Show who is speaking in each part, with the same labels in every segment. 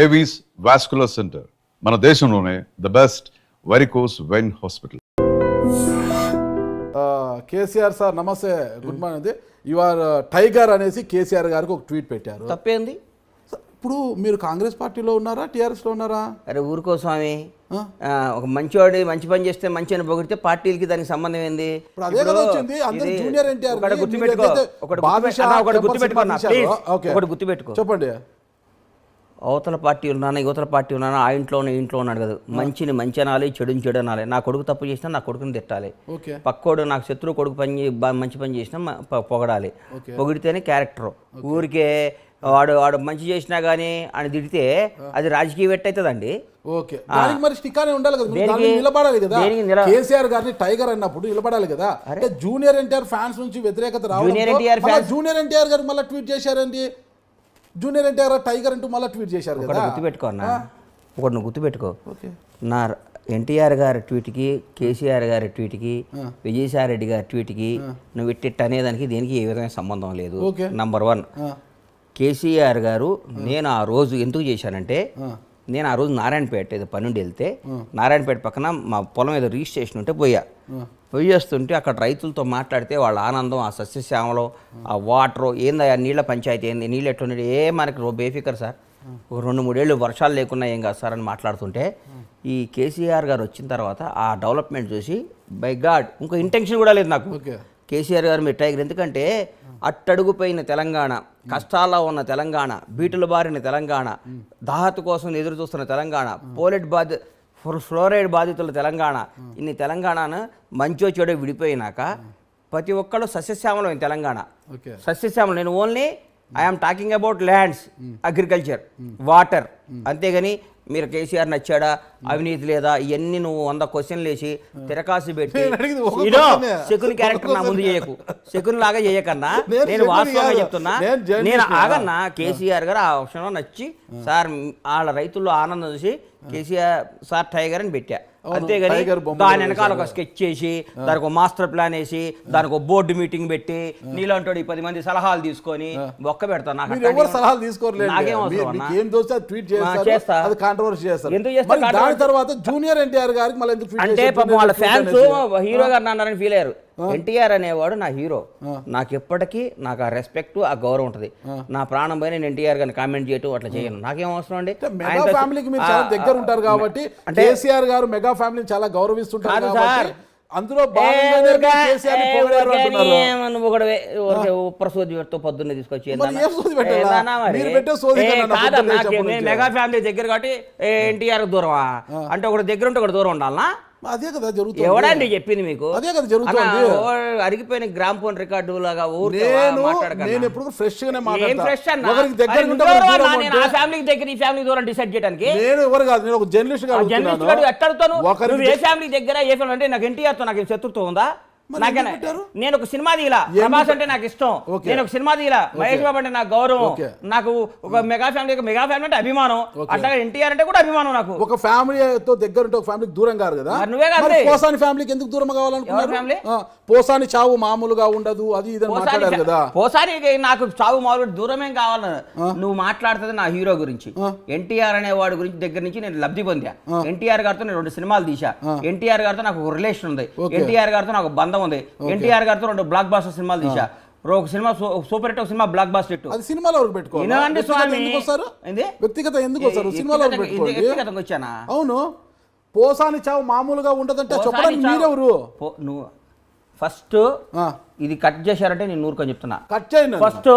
Speaker 1: Avis vascular centre మన దేశంలోనే the best varicose vein hospital.
Speaker 2: KCR sir నమస్తే, good morning. You are tiger అనేసి కేసీఆర్ గారికి ఒక ట్వీట్ పెట్టారు.
Speaker 3: తప్పేంది?
Speaker 2: ఇప్పుడు మీరు కాంగ్రెస్ పార్టీలో ఉన్నారా, టీఆర్ఎస్లో ఉన్నారా?
Speaker 3: అరే ఊరుకో స్వామి, ఒక మంచివాడు మంచి పని చేస్తే మంచి అని పొగిడితే పార్టీలకి దానికి సంబంధం ఏంది? గుర్తుపెట్టుకో, చెప్పండి. అవతల పార్టీ ఉన్నాను, యువతల పార్టీ ఉన్నాను, ఆ ఇంట్లోనే ఇంట్లో ఉన్నాడు కదా. మంచిని మంచి అనాలి, చెడుని చెడు అనాలి. నా కొడుకు తప్పు చేసినా నా కొడుకుని తిట్టాలి. పక్కోడు నాకు శత్రువు కొడుకు మంచి పని చేసినా పొగడాలి. పొగిడితేనే క్యారెక్టర్. ఊరికే వాడు మంచి చేసినా కానీ అని తిడితే అది రాజకీయ వెట్ అవుతుందండి.
Speaker 2: ఓకే, మరి స్టిక్కానే ఉండాలి కదా, నిలబడాలి కదా. కేసీఆర్ గారిని టైగర్ అన్నప్పుడు నిలబడాలి కదా. అంటే జూనియర్ ఎన్టీఆర్ ఫ్యాన్స్ నుంచి వ్యతిరేకత రావడం, జూనియర్ ఎన్టీఆర్ గారు మళ్ళీ ట్వీట్ చేశారండి. జూనియర్ ఎన్టీఆర్ టైగర్ అంటూ మళ్ళీ ట్వీట్ చేశారు కదా.
Speaker 3: గుర్తుపెట్టుకో అన్న, ఒకటి నువ్వు గుర్తుపెట్టుకో. నా ఎన్టీఆర్ గారి ట్వీట్కి, కేసీఆర్ గారి ట్వీట్కి, విజయసాయి రెడ్డి గారి ట్వీట్కి నువ్వు ఇట్టిట్ అనేదానికి దేనికి ఏ విధమైన సంబంధం లేదు. నంబర్ 1, కేసీఆర్ గారు నేను ఆ రోజు ఎందుకు చేశానంటే, నేను ఆ రోజు నారాయణపేట ఏదో పని నుండి వెళ్తే, నారాయణపేట పక్కన మా పొలం ఏదో రిజిస్ట్రేషన్ ఉంటే పోయేస్తుంటే అక్కడ రైతులతో మాట్లాడితే వాళ్ళ ఆనందం, ఆ సస్యశ్యామలో, ఆ వాటరు ఏందా, నీళ్ళ పంచాయతీ ఏంది, నీళ్ళు ఎట్లున్నాడు, మనకి బేఫికర్ సార్, ఒక 2-3 ఏళ్ళు వర్షాలు లేకున్నా ఏం కాదు సార్ అని మాట్లాడుతుంటే, ఈ కేసీఆర్ గారు వచ్చిన తర్వాత ఆ డెవలప్మెంట్ చూసి బై గాడ్ ఇంకో ఇంటెన్షన్ కూడా లేదు నాకు. కేసీఆర్ గారు మీరు టైగర్, ఎందుకంటే అట్టడుగుపోయిన తెలంగాణ, కష్టాల్లో ఉన్న తెలంగాణ, బీటులు బారిన తెలంగాణ, దాహత కోసం ఎదురు చూస్తున్న తెలంగాణ, ఫ్లోరైడ్ బాధితుల తెలంగాణ, ఇన్ని తెలంగాణను మంచో చెడో విడిపోయినాక ప్రతి ఒక్కళ్ళు సస్యశ్యామలం తెలంగాణ. సస్యశ్యామలం, నేను only I'm talking about lands, agriculture, water. అంతేగాని మీరు కేసీఆర్ నచ్చాడా, అవినీతి లేదా, ఇవన్నీ నువ్వు 100 క్వశ్చన్లు వేసి తిరకాసి పెట్టి శకుని క్యారెక్టర్ నా ముందు చేయకు. శకుని లాగా చేయకన్నా, నేను వాస్తవంగా చెప్తున్నా. నేను ఆగన్నా, కేసీఆర్ గారు ఆ ఆప్షన్లో నచ్చి సార్ వాళ్ళ రైతుల్లో ఆనందం చూసి కేసీఆర్ సార్ టైగర్ అని పెట్టా. అంతేగాని దాని వెనకాల ఒక స్కెచ్ చేసి, దానికి ఒక మాస్టర్ ప్లాన్ వేసి, దానికి ఒక బోర్డు మీటింగ్ పెట్టి, నీలాంటి 10 మంది సలహాలు తీసుకొని బొక్క పెడతాను.
Speaker 2: సలహాలు తీసుకోలేదు, జూనియర్ ఎన్టీఆర్ గారికి మళ్ళీ
Speaker 3: అంటే పాపం వాళ్ళ ఫ్యాన్స్ హీరో గారు అన్నారని ఫీల్ అయ్యారు. ఎన్టీఆర్ అనేవాడు నా హీరో, నాకు ఎప్పటికీ నాకు ఆ రెస్పెక్ట్, ఆ గౌరవం ఉంటుంది. నా ప్రాణం పైన నేను ఎన్టీఆర్ గారిని కామెంట్ చేయటం అట్లా చేయను, నాకేం అవసరం అండి.
Speaker 2: మెగా ఫ్యామిలీకి మీరు చాలా దగ్గర ఉంటారు కాబట్టి, కేసీఆర్ గారు మెగా ఫ్యామిలీని చాలా గౌరవిస్తుంటారు కాబట్టి అందులో
Speaker 3: ప్రసోదితో పొద్దున్నే తీసుకొచ్చి మెగా ఫ్యామిలీ దగ్గర కాబట్టి ఎన్టీఆర్ దూరమా అంటే, ఒకటి దగ్గర ఉంటే ఒకటి దూరం ఉండాలనా?
Speaker 2: అదే కదా జరుగుతుంది.
Speaker 3: ఎవడండి చెప్పింది మీకు?
Speaker 2: అదే కదా జరుగుతుంది.
Speaker 3: అరిగిపోయిన గ్రామ్ ఫోన్ రికార్డు లాగా
Speaker 2: నేను ఎప్పుడు ఫ్రెష్ గానే
Speaker 3: ఫ్యామిలీ దగ్గర ఈ ఫ్యామిలీ దూరం డిసైడ్ చేయడానికి
Speaker 2: నేను ఎవరు కాదు, నేను ఒక జర్నలిస్ట్ గా
Speaker 3: ఎట్టాడుతాను. ఏ ఫ్యామిలీ దగ్గర ఏ ఫ్యామిలీ అంటే, నాకు ఎన్టీఆర్ తో నాకు శత్రుత్వం ఉందా? నేను ఒక సినిమా తీయలా, ప్రభాస్ అంటే నాకు ఇష్టం, నేను ఒక సినిమా తీయలా, మహేష్ బాబు అంటే నాకు గౌరవం, నాకు ఒక మెగా ఫ్యామిలీ అంటే అభిమానం, అట్లా ఎన్టీఆర్ అంటే కూడా అభిమానం. నాకు
Speaker 2: ఒక ఫ్యామిలీతో దగ్గర ఉంటే ఒక ఫ్యామిలీకి దూరం కాదు కదా.
Speaker 3: నువ్వే కాదు,
Speaker 2: పోసాని ఫ్యామిలీకి ఎందుకు దూరం కావాలనుకున్నారు? పోసాని చావు మామూలుగా ఉండదు, అది ఇది మాట్లాడారు కదా.
Speaker 3: పోసానికి నాకు చావు మామూలు దూరమేం కావాలని నువ్వు మాట్లాడుతుంది నా హీరో గురించి. ఎన్టీఆర్ అనే వాడి గురించి దగ్గర నుంచి నేను లబ్ధి పొందా. ఎన్టీఆర్ గారితో నేను 2 సినిమాలు తీసా. ఎన్టీఆర్ గారితో నాకు ఒక రిలేషన్ ఉంది. ఎన్టీఆర్ గారితో నాకు బంధం ఉంది. ఎన్టీఆర్ గారితో 2 బ్లాక్ బాస్టర్ సినిమాలు తీసా. ఒక సినిమా సూపర్ హిట్, ఒక సినిమా బ్లాక్ బాస్టర్ హిట్.
Speaker 2: అది సినిమాలో పెట్టుకోవాలి
Speaker 3: స్వామి,
Speaker 2: వ్యక్తిగత ఎందుకు వస్తారు? సినిమాలో
Speaker 3: వ్యక్తిగతంగా వచ్చానా?
Speaker 2: అవును, పోసాని చావు మామూలుగా ఉండదంటే చెప్పడానికి మీరెవరు?
Speaker 3: నువ్వు ఫస్ట్ ఇది కట్ చేశారంటే నేను నూరుకొని చెప్తున్నా.
Speaker 2: కట్ చేయండి.
Speaker 3: ఫస్ట్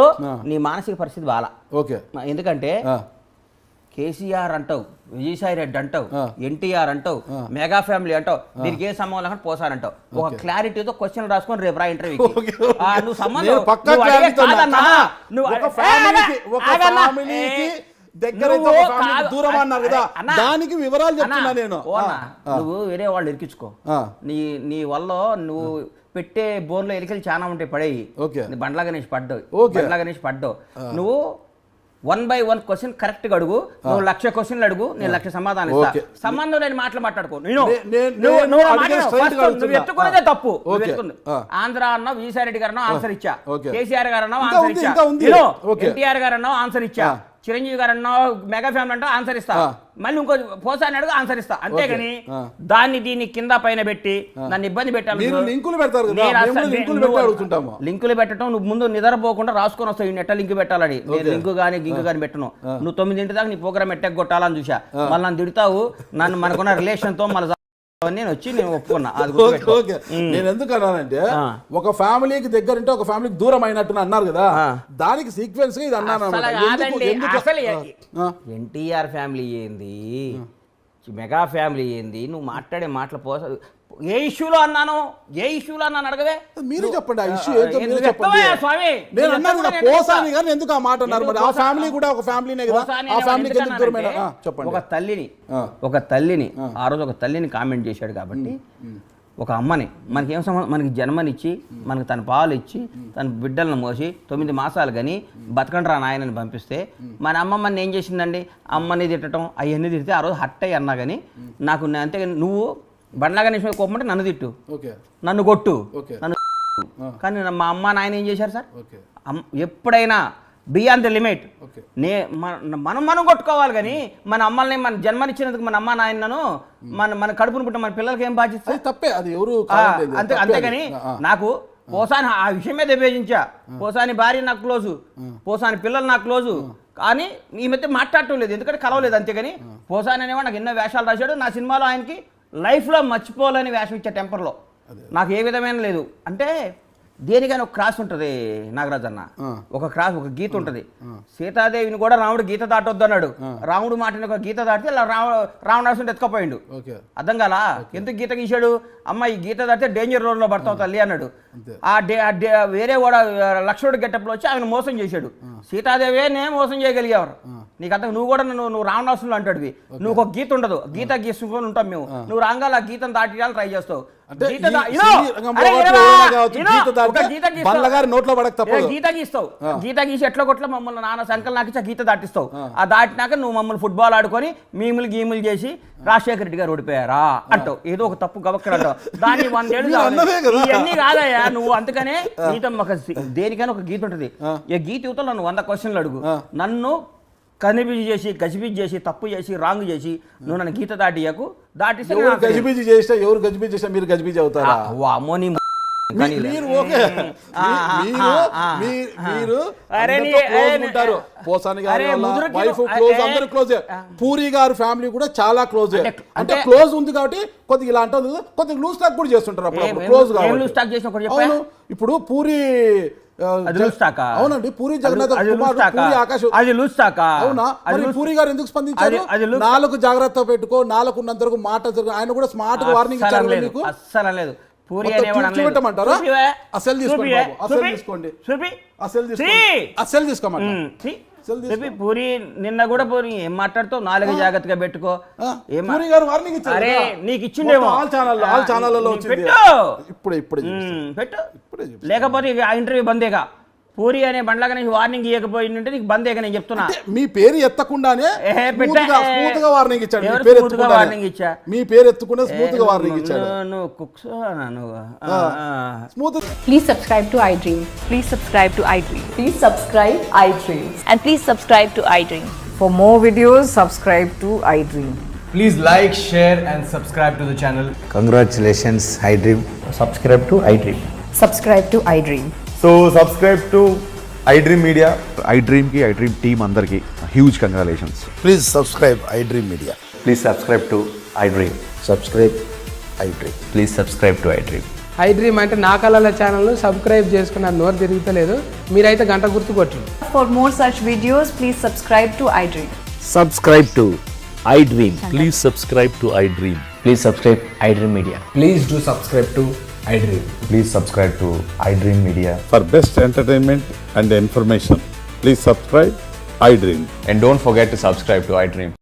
Speaker 3: నీ మానసిక పరిస్థితి బాలా.
Speaker 2: ఓకే,
Speaker 3: ఎందుకంటే కేసీఆర్ అంటావు, విజయసాయి రెడ్డి అంటావు, ఎన్టీఆర్ అంటావు, మెగా ఫ్యామిలీ అంటావు, దీనికి ఏ సంబంధం లేకుండా పోసానంటావు. ఒక క్లారిటీతో క్వశ్చన్ రాసుకొని రేపు రా ఇంటర్వ్యూ. నువ్వు సంబంధం
Speaker 2: దూరం అన్నారు కదా, దానికి వివరాలు చెప్తున్నా నేను.
Speaker 3: నువ్వు వేరే వాళ్ళు ఇరికించుకో. నీ వల్ల నువ్వు పెట్టే బోర్లో ఎలికలు చాలా ఉంటాయి, పడేయి. బండ్లా గణేష్ పడ్డావు. నువ్వు 1 by 1 క్వశ్చన్ కరెక్ట్ గా అడుగు. నువ్వు 1,00,000 క్వశ్చన్లు అడుగు, నేను 1,00,000 సమాధానం ఇస్తా. సంబంధం లేని మాటలు మాట్లాడుకో. నువ్వు ఎత్తుకున్నదే తప్పు. ఆంధ్ర అన్నావు, విజయసాయి రెడ్డి గారు అన్నావు, ఆన్సర్ ఇచ్చా. కేసీఆర్ గారు అన్నావు, ఆన్సర్ ఇచ్చా. ఎన్టీఆర్ గారు అన్నావు, ఆన్సర్ ఇచ్చా. చిరంజీవి గారు అన్నావు మెగా ఫ్యామిలీ అంటే ఆన్సర్ ఇస్తా, మళ్ళీ ఇంకో పోసాని అడుగు ఆన్సర్ ఇస్తా, అంతేగాని దాన్ని దీన్ని కింద పైన పెట్టి నన్ను ఇబ్బంది పెట్టాలి.
Speaker 2: లింకులు పెడతారు కదా, లింకులు పెట్టి అడుగుతుంటాము.
Speaker 3: లింకులు పెట్టడం నువ్వు ముందు నిద్రపోకుండా రాసుకొని వస్తావు, నెట్ట లింక్ పెట్టాలని. నేను లింకు కానీ గింకు కానీ పెట్టను. నువ్వు 9 దాకా నీ ప్రోగ్రామ్ ఎట్టగొట్టాలని చూసా, మళ్ళీ నన్ను తిడతావు, నన్ను మనకున్న రిలేషన్ తో మళ్ళీ నేను వచ్చి నేను ఒప్పుకున్నా.
Speaker 2: నేను ఎందుకు అన్నానంటే ఒక ఫ్యామిలీకి దగ్గర ఉంటే ఒక ఫ్యామిలీకి దూరం అయినట్టు అన్నారు కదా, దానికి సీక్వెన్స్ ఇది అన్నాను.
Speaker 3: అసలు ఎన్టీఆర్ ఫ్యామిలీ ఏంది, మెగా ఫ్యామిలీ ఏంది, నువ్వు మాట్లాడే మాటలు ఏ ఇష్యూలో అన్నాను, ఏ ఇష్యూలో అన్నాను అడగవే.
Speaker 2: మీరు చెప్పండి ఆ ఇష్యూ ఏంటో మీరు చెప్పండి. నేను అన్నాను కదా పోసాని గాని ఎందుకు ఆ మాట అన్నారు మరి? ఆ ఫ్యామిలీ కూడా ఒక ఫ్యామిలీనే కదా, ఆ ఫ్యామిలీకి ఎందుకు దూరమైన? చెప్పండి.
Speaker 3: ఒక తల్లిని ఆ రోజు ఒక తల్లిని కామెంట్ చేశాడు కాబట్టి, ఒక అమ్మని మనకి ఏం సంబంధం, మనకి జన్మనిచ్చి మనకి తన పాలు ఇచ్చి తన బిడ్డలను మోసి 9 మాసాలు కానీ బతకండి రా నాయనని పంపిస్తే మన అమ్మమ్మని ఏం చేసిందండి? అమ్మని తిట్టడం అవన్నీ తిడితే ఆ రోజు హట్ అయ్యి అన్నా కానీ నాకు అంతేగాని నువ్వు బండ్లాగా నిమిషం కోపమంటే నన్ను తిట్టు, నన్ను కొట్టు, నన్ను. కానీ మా అమ్మ నాయన ఏం చేశారు సార్? ఎప్పుడైనా బియాండ్ ద లిమిట్ మనం కొట్టుకోవాలి కానీ మన అమ్మల్ని మన జన్మనిచ్చినందుకు మన అమ్మ నాయనను మన కడుపును పుట్టిన మన పిల్లలకి ఏం బాధ్యత?
Speaker 2: తప్పే అది, ఎవరు
Speaker 3: అంతేగాని నాకు పోసాని ఆ విషయమే విభేజించా. పోసాని భార్య నాకు క్లోజు, పోసాని పిల్లలు నాకు క్లోజు, కానీ ఈ మధ్య మాట్లాడటం లేదు ఎందుకంటే కలవలేదు. అంతేగాని పోసాని అనేవాడు నాకు ఎన్నో వేషాలు రాశాడు. నా సినిమాలో ఆయనకి లైఫ్లో మర్చిపోలేని వేషం ఇచ్చే టెంపర్లో నాకు ఏ విధమైన లేదు. అంటే దేనికైనా ఒక క్రాస్ ఉంటుంది నాగరాజ్ అన్న, ఒక క్రాస్, ఒక గీత ఉంటుంది. సీతాదేవిని కూడా రాముడు గీత దాటొద్దు అన్నాడు. రాముడు మాటని ఒక గీత దాటితే రావణాసుని ఎత్తుకపోయిండు. అర్థం కాలా ఎందుకు గీత గీశాడు? అమ్మ ఈ గీత దాటితే డేంజర్ రోడ్లో పడతావు తల్లి అన్నాడు. వేరే కూడా లక్ష్మణుడు గెటప్లో వచ్చి ఆయన మోసం చేశాడు. సీతాదేవినే మోసం చేయగలిగేవారు. నీకు అంత నువ్వు కూడా నువ్వు రావణాసులు అంటాడువి. నువ్వు ఒక గీత ఉండదు, గీత గీసుకొని ఉంటాం మేము. నువ్వు రాగాల ఆ గీతను దాటియాలని ట్రై చేస్తావు. గీత గీస్తావు, గీత గీసి ఎట్లా కొట్ల మమ్మల్ని నాన్న సంకల్ నాకు ఇచ్చా గీత దాటిస్తావు. ఆ దాటినాక నువ్వు మమ్మల్ని ఫుట్బాల్ ఆడుకొని మీములు గీములు చేసి రాజశేఖర రెడ్డి గారు ఓడిపోయారా అంటావు. ఏదో ఒక తప్పు గబక్కడ అంటావు. దాన్ని 100 ఏళ్ళు ఇవన్నీ కాదయ్యా నువ్వు. అందుకనే గీత ఒక దేనికైనా ఒక గీత ఉంటుంది. ఈ గీత యువతలో నన్ను 100 క్వశ్చన్లు అడుగు. నన్ను కనిపిజి చేసి గజిబిజి చేసి తప్పు చేసి రాంగ్ చేసి నువ్వు నన్ను గీత దాటియకు. దాటిస్తే
Speaker 2: గజిబిజి చేసినా ఎవరు గజిబిజి చేసినా మీరు గజిబిజి అవుతారా?
Speaker 3: అమ్మోని
Speaker 2: పూరి గారు ఫ్యామిలీ కూడా చాలా క్లోజ్. అంటే క్లోజ్ ఉంది కాబట్టి కొద్దిగా ఇలా అంటుంది, కొద్దిగా లూజ్ టాక్ కూడా చేస్తుంటారు అప్పుడు క్లోజ్ కాబట్టి. ఇప్పుడు పూరి అవునండి, పూరి జగన్నాథ్ పూరి ఆకాశ్ అవునా? మరి పూరి గారు ఎందుకు స్పందించారు? 4 జాగ్రత్త పెట్టుకో, 4 ఉన్నంత వరకు మాట. ఆయన కూడా స్మార్ట్ గా వార్నింగ్ ఇచ్చారు మీకు.
Speaker 3: అస్సలు లేదు. పూరి
Speaker 2: చూపెట్టమంటారా? అసలు తీసుకోండి బాబు, అసలు తీసుకోండి, అసలు తీసుకోమంటారు.
Speaker 3: పూరి నిన్న కూడా పూరి ఏం మాట్లాడుతావు? 4 జాగ్రత్తగా పెట్టుకో.
Speaker 2: అరే
Speaker 3: నీకు ఇచ్చిండేమో పెట్టు, లేకపోతే ఆ ఇంటర్వ్యూ బందేగా. పూరి అనే బండ్లాగా నీకు వార్నింగ్ ఇవ్వకపోయిందంటే నీకు బందేగా నేను చెప్తున్నా.
Speaker 2: మీ పేరు ఎత్తకుండానే వార్నింగ్ ఇచ్చాడు. మీ పేరు ఎత్తకుండా స్మూత్ గా వార్నింగ్ ఇచ్చాడు.
Speaker 4: Please subscribe to iDream. Please subscribe to iDream.
Speaker 5: Please subscribe iDream.
Speaker 4: And please subscribe to iDream.
Speaker 5: For more videos, subscribe to iDream.
Speaker 6: Please like, share and subscribe to the channel.
Speaker 7: Congratulations, iDream.
Speaker 6: Subscribe to iDream.
Speaker 5: Subscribe to iDream.
Speaker 6: So subscribe to iDream Media.
Speaker 1: iDream ki iDream team andarki huge congratulations.
Speaker 7: Please subscribe iDream Media.
Speaker 6: Please subscribe to iDream.
Speaker 7: Subscribe iDream.
Speaker 6: Please subscribe to iDream.
Speaker 8: iDream అంటే నా కళల ఛానల్ను subscribe చేసుకున్న నోరు తిరుగుతలేదు. మీరైతే గంట గుర్తు కొట్టండి.
Speaker 5: For more such videos, please subscribe to iDream.
Speaker 9: Subscribe to iDream.
Speaker 10: Please subscribe to iDream.
Speaker 6: Please subscribe iDream Media.
Speaker 8: Please do subscribe to iDream.
Speaker 6: Please subscribe to iDream Media.
Speaker 11: For best entertainment and information, please subscribe iDream.
Speaker 6: And don't forget to subscribe to iDream.